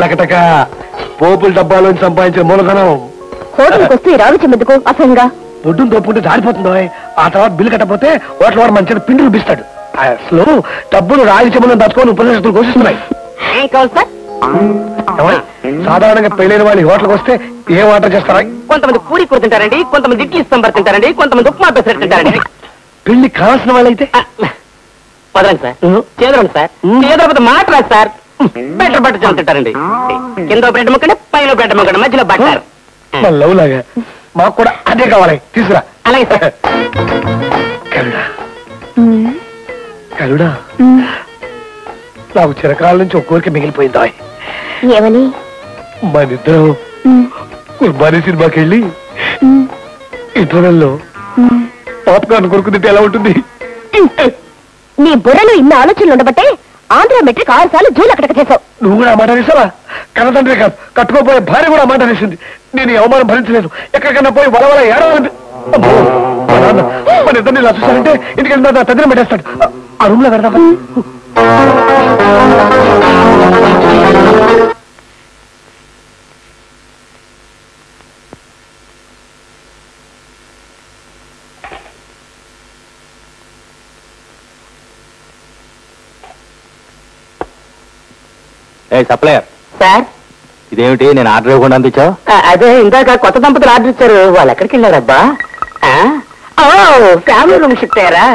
లకటక పోపుల డబ్బాలోంచి సంపాదించిన మూలధనం హోటల్కి వస్తే రావించం ఎందుకు అసహ్యంగా దొడ్డును తోపుకుంటే జారిపోతుందో ఆ తర్వాత బిల్లు కట్టకపోతే హోటల్ వాడు మంచిగా పిండి చూపిస్తాడు అసలు డబ్బులు రాగి చెమ్మలను దాచుకొని ఉపనిషత్తులు ఘోషిస్తున్నాయి సాధారణంగా పెళ్ళైన వాళ్ళు హోటల్కి వస్తే ఏం ఆర్డర్ చేస్తారా? కొంతమంది పూరి కూర తింటారండి, కొంతమంది ఇడ్లీ సాంబార్ తింటారండి, కొంతమంది ఉప్మా పెసరట్టు తింటారండి. పెళ్లి కావాల్సిన వాళ్ళైతే వదలండి సార్, చేదరండి సార్, చేదరకపోతే మాట రాదు సార్. బెటర్ బట్ట చాలా తింటారండి. కింద బ్రెడ్ ముక్కండి, పైన బ్రెడ్ ముక్కండి, మధ్యలో బట్టారు. లవ్ లాగా మాకు కూడా అదే కావాలి, తీసుకురా. అలాగే సార్. కరుడా కరుడా నాకు చిరకాల నుంచి ఒక కోరిక మిగిలిపోయిందా? ఏమని? మనిద్దరం కుర్బానీ సినిమాకి వెళ్ళి ఇంటర్వెల్లో పాప్కార్న్ కొరుకుతుంటే ఎలా ఉంటుంది? నీ బుర్రలో ఇన్ని ఆలోచనలు ఉండబట్టే ఆంధ్ర మెట్రిక్ 6 సార్లు జూలు అక్కడికి చేసావు. నువ్వు కూడా ఆ మాట వేసావా? కన్నతండ్రి కాదు, కట్టుకోపోయే భార్య కూడా ఆ మాట వేసింది. నేను ఈ అవమానం భరించలేదు. ఎక్కడికన్నా పోయి వలవల ఏడవాలంటే మన ఇద్దరిని ఇలా చూసారంటే ఇంటికి వెళ్ళిన తదిన పెట్టేస్తాడు. ఆ రూమ్ లో పెడదామా? సప్లయర్ సార్, ఇదేమిటి నేను ఆర్డర్ ఇవ్వకుండా అందించావు? అదే ఇందాక కొత్త దంపతులు ఆర్డర్ ఇచ్చారు. వాళ్ళు ఎక్కడికి వెళ్ళారబ్బా? ఫ్యామిలీ రూమ్ షిఫ్ట్ అయ్యారా?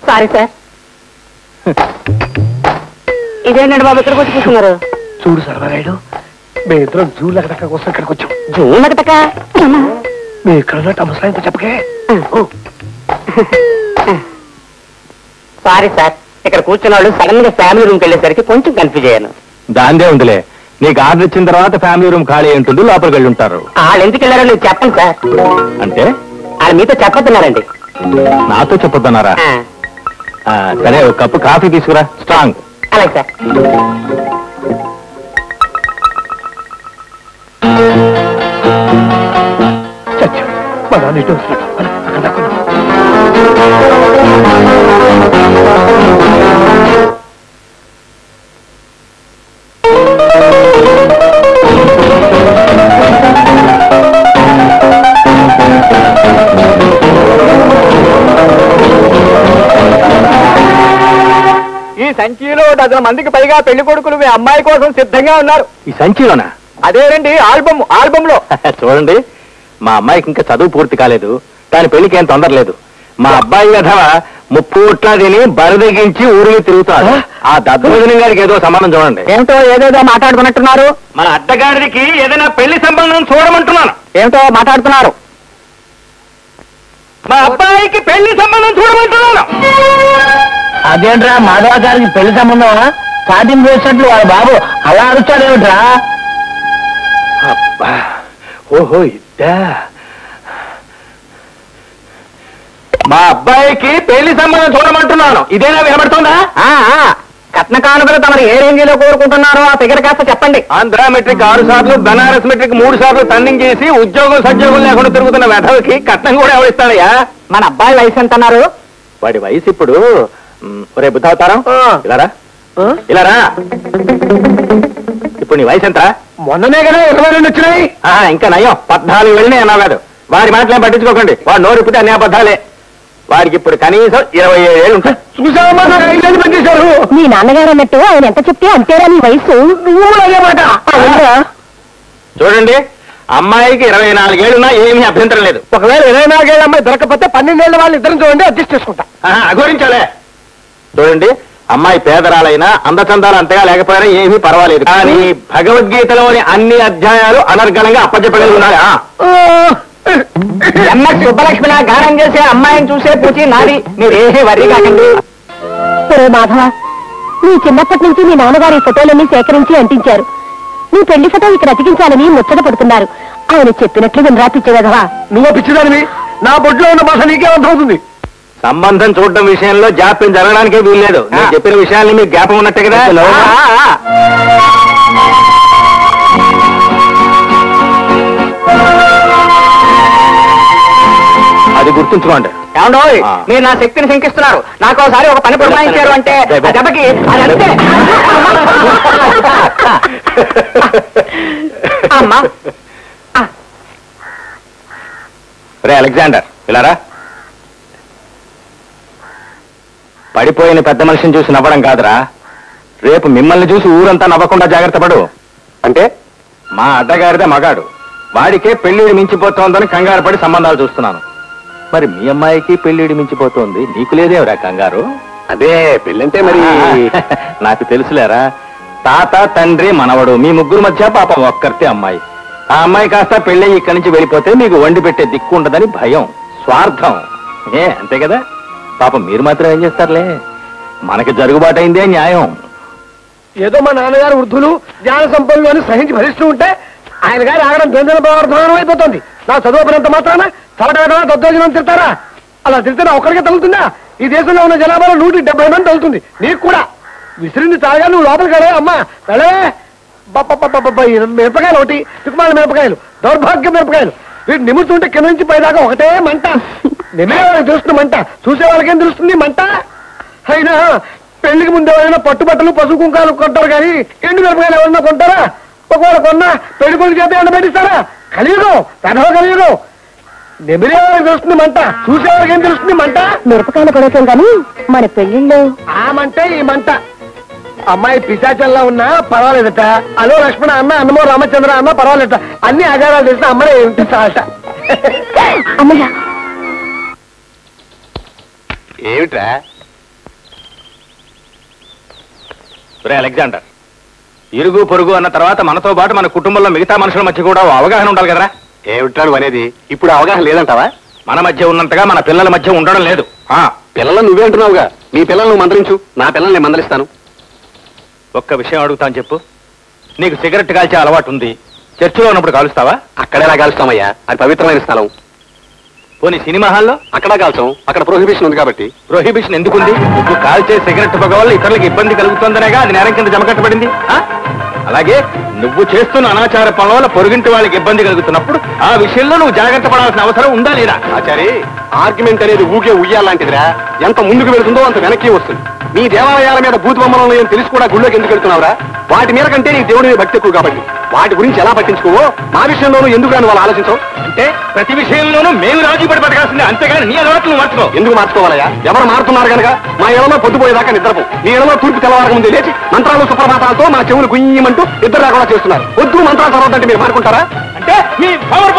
Sorry sir. ఇదేంటండి బాబు ఇక్కడికి వచ్చి కూర్చున్నారు? చూడు సర్వరాయుడు, మేము ఇద్దరం జూలు అక్కడక్క కోసం ఇక్కడికి వచ్చాం. జూన్ అక్కడక మీ ఇక్కడ ఉన్నట్టు అమ్మసాయంతో చెప్పకే. సారీ సార్, ఇక్కడ కూర్చున్న వాళ్ళు సడన్ గా ఫ్యామిలీ రూమ్కి వెళ్ళేసరికి కొంచెం కన్ఫ్యూజ్ అయ్యాను. దాందే ఉందిలే, నీకు ఆర్డర్ ఇచ్చిన తర్వాత ఫ్యామిలీ రూమ్ ఖాళీ ఉంటుంది, లోపలికి వెళ్ళి ఉంటారు. వాళ్ళు ఎందుకు వెళ్ళారో నేను చెప్పండి సార్. అంటే వాళ్ళు మీతో చెప్పొద్దున్నారండి. నాతో చెప్పొద్దన్నారా? సరే, ఒక కప్పు కాఫీ తీసుకురా, స్ట్రాంగ్. అలాగే సార్. చచ్చా మా నాన్న ఇటు వస్తున్నాడు. అక్కడ దాక్కున్నాం. ఈ సంచిలో 10 మందికి పైగా పెళ్లి కొడుకులు మీ అమ్మాయి కోసం సిద్ధంగా ఉన్నారు. ఈ సంచిలోనా? అదేనండి, ఆల్బమ్ లో. చూడండి, మా అమ్మాయికి ఇంకా చదువు పూర్తి కాలేదు, కానీ పెళ్లికి ఏం తొందర లేదు. మా అబ్బాయి కథ 30 తిని బరిదగించి ఊరిని తిరుగుతాడు. ఆ దద్దోజనం గారికి ఏదో సంబంధం చూడండి. ఏమిటో ఏదేదో మాట్లాడుకున్నట్టున్నారు. మన అడ్డగారికి ఏదైనా పెళ్లి సంబంధం చూడమంటున్నాను. ఏమిటో మాట్లాడుతున్నారు. మా అబ్బాయికి పెళ్లి సంబంధం చూడమంటున్నాను. అదేంట్రా, మాధవ గారికి పెళ్లి సంబంధమా? సాధ్యం చేసినట్లు వాళ్ళ బాబు అలా అరుస్తాడేమిట్రా? అబ్బా, ఓహో ఇద్దా. మా అబ్బాయికి పెళ్లి సంబంధం చూడమంటున్నాను. ఇదేనా వినబడుతుందా? కట్న కానుకలు తమరు ఏ రేంజీలో కోరుకుంటున్నారో ఆ ఫిగర్ కాస్త చెప్పండి. ఆంధ్ర మెట్రిక్ 6 సార్లు, బనారస్ మెట్రిక్ 3 సార్లు టర్నింగ్ చేసి ఉద్యోగం సద్యోగం లేకుండా తిరుగుతున్న వెధవకి కట్నం కూడా ఎవరిస్తాడయ్యా? మన అబ్బాయి వయసు ఎంత అన్నారు? వాడి వయసు ఇప్పుడు రే బుద్ధావతారం, ఇలారా ఇలారా. ఇప్పుడు నీ వయసు ఎంత? మొన్ననే కదా 22 వచ్చినాయి. ఇంకా నయం, 14 వెళ్ళినాయి అన్నాడు. వాడి మాటలేం పట్టించుకోకండి, వాడు నోరిపితే అన్ని అబద్ధాలే. వాడికి ఇప్పుడు కనీసం 27 ఏళ్ళు ఉంటాయి. చూసావమ్మా, నాకు 5 ఏళ్ళు పనిచేశారు. మీ నాన్నగారు అన్నట్టు ఆయన ఎంత చెప్తే అంతేరా నీ వయసు. చూడండి, అమ్మాయికి 24 ఏళ్ళున్నా ఏమీ అభ్యంతరం లేదు. ఒకవేళ 24 ఏళ్ళ అమ్మాయి దొరకపోతే 12 ఏళ్ళ వాళ్ళు ఇద్దరం చూడండి, అడ్జస్ట్ చేసుకుంటా. అఘోరించాలే. చూడండి, అమ్మాయి పేదరాలైనా అందచందాలు అంతగా లేకపోయినా ఏమీ పర్వాలేదు, కానీ భగవద్గీతలోని అన్ని అధ్యాయాలు అనర్గళంగా అప్పచెప్పగలుగుతున్నాయా? ఎంఎస్ సుబ్బలక్ష్మిలా గానం చేసే అమ్మాయిని చూసే పూచి నాది, మీరేమీ వర్రీ కాకండి. మాధవ, నీ చిన్నప్పటి నుంచి మీ నాన్నగారి ఫోటోలన్నీ సేకరించి అంటించారు. నీ పెళ్లి ఫోటో ఇక్కడ అతికించాలని ముచ్చట పడుతున్నారు. ఆయన చెప్పినట్లు వినరా పిచ్చిగదవా? నువ్వు పిచ్చిదానివి, నా బొడ్లో ఉన్న భాష నీకే అర్థమవుతుంది. సంబంధం చూడటం విషయంలో జాప్యం జరగడానికే వీల్లేదు. నేను చెప్పిన విషయాన్ని మీకు జ్ఞాపం ఉన్నట్టే కదా. అది గుర్తుంచుకోండి. ఏమండో, మీరు నా శక్తిని శంకిస్తున్నారు. నాకు ఒకసారి ఒక పని పురమాయించారు అంటే దెబ్బకి అదంతే. అమ్మా రే అలెగ్జాండర్ ఇలారా. పడిపోయిన పెద్ద మనిషిని చూసి నవ్వడం కాదురా, రేపు మిమ్మల్ని చూసి ఊరంతా నవ్వకుండా జాగ్రత్త పడు. అంటే మా అడ్డగారిదే మగాడు, వాడికే పెళ్లిడి మించిపోతోందని కంగారు పడి సంబంధాలు చూస్తున్నాను. మరి మీ అమ్మాయికి పెళ్లిడి మించిపోతోంది, నీకు లేదేవరా కంగారు? అదే పెళ్ళంటే మరి నాకు తెలుసులేరా, తాత తండ్రి మనవడు మీ ముగ్గురు మధ్య పాపం ఒక్కరితే అమ్మాయి. ఆ అమ్మాయి కాస్త పెళ్ళి ఇక్కడి నుంచి వెళ్ళిపోతే మీకు వండి పెట్టే దిక్కు ఉండదని భయం, స్వార్థం. అంతే కదా? పాపం మీరు మాత్రం ఏం చేస్తారులే, మనకి జరుగుబాటైందే న్యాయం. ఏదో మా నాన్నగారు వృద్ధులు జ్ఞాన సంపన్నులు అని సహించి భరిస్తూ ఉంటే ఆయన గారి ఆగడం ద్వంద్వ ప్రవర్తనం అయిపోతుంది. నా చదువుకున్నంత మాత్రాన చవటం దద్దోజనం తింటారా? అలా తింటే నా ఒక్కడికే తగులుతుందా? ఈ దేశంలో ఉన్న జనాభాలో 170 మంది తగులుతుంది. నీకు కూడా విసిరింది తాగా నువ్వు లోపలికి వెళ్ళే అమ్మా వెళ్ళే. మిరపకాయలు ఒకటి తిక్కుమాల మిరపకాయలు, దౌర్భాగ్య మిరపకాయలు, వీటి నిమురుతుంటే కింద నుంచి పైదాకా ఒకటే మంట. నిమే వాళ్ళకి తెలుస్తుంది మంట, చూసే వాళ్ళకేం తెలుస్తుంది మంట. అయినా పెళ్లికి ముందు ఎవరైనా పట్టుబట్టలు పసుపు కుంకాలు కొంటారు కానీ ఎండు మిరపకాయలు ఎవరన్నా కొంటారా? ఒకవేళ కొన్నా పెళ్లి కొడుకు చేత ఎండ పెట్టిస్తారా? కలియుగం, పెదవ కలియుగం. నెమిరే వాళ్ళకి తెలుస్తుంది మంట, చూసే వాళ్ళకి ఏం తెలుస్తుంది మంట. మిరపకాయలు కొనసాం కానీ మన పెళ్లిళ్ళు ఆ మంటే ఈ మంట. అమ్మాయి పిశాచల్లా ఉన్నా పర్వాలేదట. అలో లక్ష్మణ అన్న, అన్నమో రామచంద్ర అన్న పర్వాలేదట. అన్ని ఆగారాలు తెలిసిన అమ్మనే ఏమిటి చాలట. అమ్మయ్య ఏమిట్రా రే అలెగ్జాండర్, ఇరుగు పొరుగు అన్న తర్వాత మనతో పాటు మన కుటుంబంలో మిగతా మనుషుల మధ్య కూడా అవగాహన ఉండాలి కదరా? ఏమిటాడు అనేది? ఇప్పుడు అవగాహన లేదంటావా? మన మధ్య ఉన్నంతగా మన పిల్లల మధ్య ఉండడం లేదు. పిల్లలు నువ్వే అంటున్నావుగా, నీ పిల్లల్ని మందలించు, నా పిల్లల్ని నేను మందలిస్తాను. ఒక్క విషయం అడుగుతాను చెప్పు, నీకు సిగరెట్ కాల్చే అలవాటు ఉంది, చర్చిలో ఉన్నప్పుడు కాలుస్తావా? అక్కడేలా కాలుస్తామయ్యా, అది పవిత్రమైన స్థలం. పోనీ సినిమా హాల్లో? అక్కడ కాల్చాం, అక్కడ ప్రొహిబిషన్ ఉంది కాబట్టి. ప్రొహిబిషన్ ఎందుకుంది? నువ్వు కాల్చే సిగరెట్ పొగ వల్ల ఇతరులకు ఇబ్బంది కలుగుతుందనేగా అది నేరం కింద జమకట్టబడింది. అలాగే నువ్వు చేస్తున్న అనాచార పనుల వల్ల పొరుగింటి వాళ్ళకి ఇబ్బంది కలుగుతున్నప్పుడు ఆ విషయంలో నువ్వు జాగ్రత్త పడాల్సిన అవసరం ఉందా లేదా? ఆచారి, ఆర్గ్యుమెంట్ అనేది ఊగే ఉయ్యాలాంటిదిరా. ఎంత ముందుకు వెళుతుందో అంత వెనక్కి వస్తుంది. నీ దేవాలయాల మీద భూత బొమ్మలు ఉన్నాయని తెలిసి కూడా గుళ్ళోకి ఎందుకు వెళ్తున్నావురా? వాటి మీద కంటే నీ దేవుడి మీద భక్తి ఎక్కువ కాబట్టి వాటి గురించి ఎలా పట్టించుకోవో మా విషయంలోనూ ఎందుకు రాని వాళ్ళు ఆలోచించవు. అంటే ప్రతి విషయంలోనూ మేము రాజీ పడి బతకాల్సిందే, అంతేగాని నీ అలవాట్లు మార్చుకో. ఎందుకు మార్చుకోవాలయ్యా? ఎవరు మారుతున్నారు కనుక మా ఇళ్లలో పొద్దుపోయేదాకా నిద్రపో, నీ ఇళ్లలో తూర్పు తెల్లవారక ముందే లేచి మంత్రాలు సుప్రభాతాలతో మా చెవులు గుయ్యమంటూ ఇద్దరు రాకుండా చేస్తున్నారు. వద్దు మంత్రాలు చదవద్దంటే మీరు మారుకుంటారా? అంటే మీ పవర్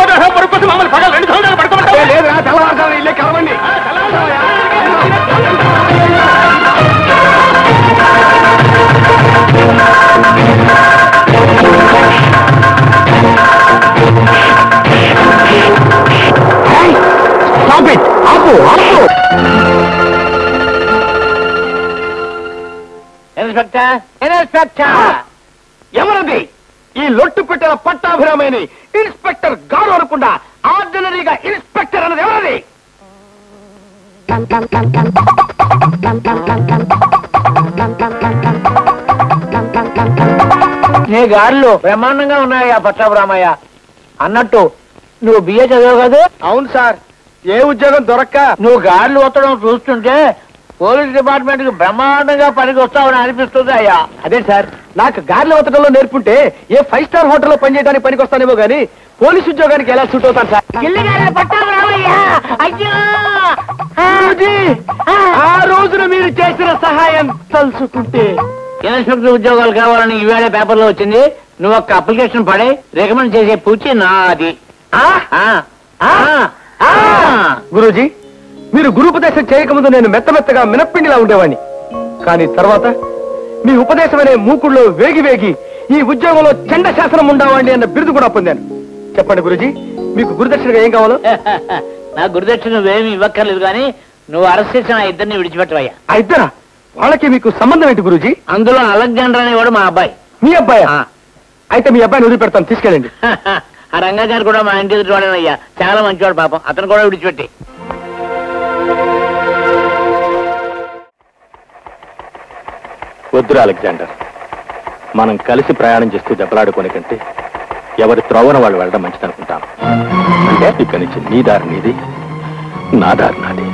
కోసం మమ్మల్ని పగలు 2 సంవత్సరాలు పడుతున్నారు. లేదురా, తెల్లవారుజామున ఇల్లే కలవండి. ఎవరది ఈ లొట్టు పెట్టిన పట్టాభిరామని ఇన్స్పెక్టర్ గారు అనుకుండా ఆర్డినరీగా ఇన్స్పెక్టర్ అన్నది ఎవరది? నీ గారులు బ్రహ్మాండంగా ఉన్నాయి ఆ పట్టాభిరామయ్య. అన్నట్టు నువ్వు బిఏ చదివావు కదా? అవును సార్, ఏ ఉద్యోగం దొరక్క నువ్వు గారులు వత్తడం చూస్తుంటే పోలీస్ డిపార్ట్మెంట్ కి బ్రహ్మాండంగా పనికి వస్తావని అనిపిస్తుంది అయ్యా. అదే సార్, నాకు గార్లు వత్తడంలో నేర్పుంటే ఏ 5 స్టార్ హోటల్లో పనిచేయడానికి పనికి వస్తానేమో గానీ పోలీస్ ఉద్యోగానికి ఎలా సూట్ అవుతాను సార్? ఆ రోజున మీరు చేసిన సహాయం తలుచుకుంటే. ఇన్స్పెక్టర్ ఉద్యోగాలు కావాలని ఈవేళ పేపర్లో వచ్చింది. నువ్వు ఒక అప్లికేషన్ పడే రికమెండ్ చేసే పూచి నాది. గురూజీ, మీరు గురుపదేశం చేయకముందు నేను మెత్తమెత్తగా మినప్పిండిలా ఉండేవాడిని. కానీ తర్వాత మీ ఉపదేశం అనే మూకుడులో వేగి వేగి ఈ ఉద్యోగంలో చండ శాసనం ఉండవండి అన్న బిరుదు కూడా పొందాను. చెప్పండి గురూజీ, మీకు గురుదక్షిణగా ఏం కావాలో? నా గురుదక్షిణ నువ్వేమి ఇవ్వక్కర్లేదు కానీ నువ్వు అరెస్ట్ చేసిన ఆ ఇద్దరిని విడిచిపెట్టవయ్యా. ఆ ఇద్దరా? వాళ్ళకి మీకు సంబంధం ఏంటి గురూజీ? అందులో అలెగ్జాండర్ అనేవాడు మా అబ్బాయి. మీ అబ్బాయి? అయితే మీ అబ్బాయిని వదిలిపెడతాను, తీసుకెళ్ళండి. ఆ రంగాచారి కూడా మా ఇంటి ఎదుటి వాడేనయ్యా, చాలా మంచివాడు పాపం, అతను కూడా విడిచిపెట్టి. వద్దురా అలెగ్జాండర్, మనం కలిసి ప్రయాణం చేస్తూ దెబ్బలాడుకునే కంటే ఎవరి త్రోవన వాళ్ళు వెళ్ళడం మంచిదనుకుంటాను. అంటే ఇక్కడి నుంచి నీ దారి నీది, నా దారి నాది.